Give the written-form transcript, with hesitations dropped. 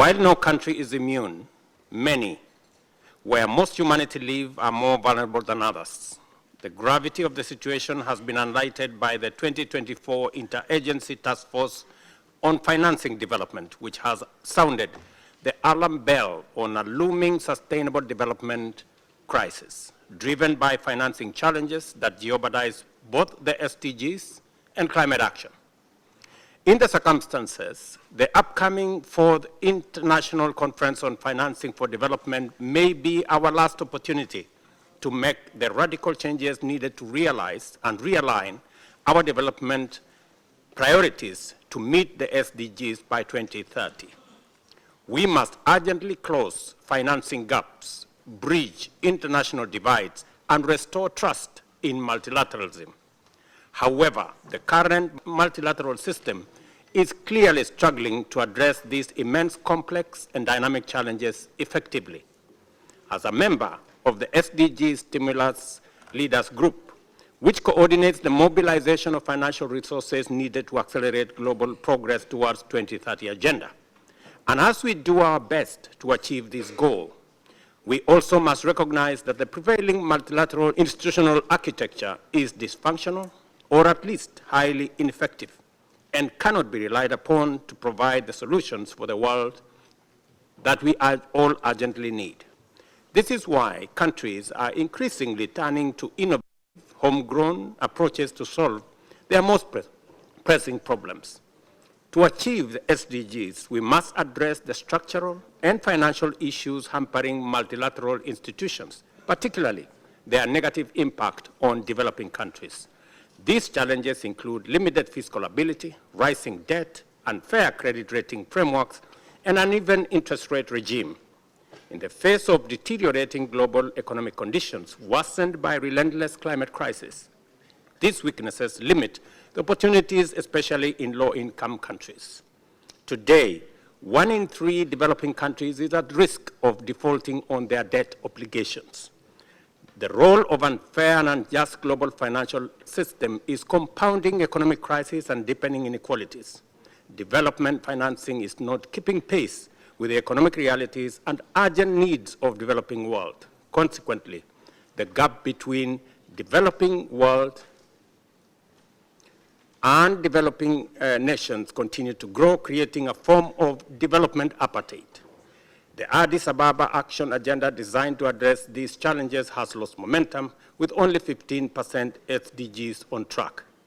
While no country is immune, many, where most humanity live, are more vulnerable than others. The gravity of the situation has been highlighted by the 2024 Interagency Task Force on Financing Development, which has sounded the alarm bell on a looming sustainable development crisis, driven by financing challenges that jeopardize both the SDGs and climate action. In the circumstances, the upcoming 4th International Conference on Financing for Development may be our last opportunity to make the radical changes needed to realize and realign our development priorities to meet the SDGs by 2030. We must urgently close financing gaps, bridge international divides, and restore trust in multilateralism. However, the current multilateral system is clearly struggling to address these immense, complex, and dynamic challenges effectively. As a member of the SDG Stimulus Leaders Group, which coordinates the mobilization of financial resources needed to accelerate global progress towards 2030 agenda. And as we do our best to achieve this goal, we also must recognize that the prevailing multilateral institutional architecture is dysfunctional, or at least highly ineffective, and cannot be relied upon to provide the solutions for the world that we all urgently need. This is why countries are increasingly turning to innovative, homegrown approaches to solve their most pressing problems. To achieve the SDGs, we must address the structural and financial issues hampering multilateral institutions, particularly their negative impact on developing countries. These challenges include limited fiscal ability, rising debt, unfair credit rating frameworks, and an uneven interest rate regime. In the face of deteriorating global economic conditions worsened by relentless climate crisis, these weaknesses limit the opportunities, especially in low-income countries. Today, 1 in 3 developing countries is at risk of defaulting on their debt obligations. The role of unfair and unjust global financial system is compounding economic crisis and deepening inequalities. Development financing is not keeping pace with the economic realities and urgent needs of the developing world. Consequently, the gap between developing world and developing nations continue to grow, creating a form of development apartheid. The Addis Ababa Action Agenda designed to address these challenges has lost momentum, with only 15% SDGs on track.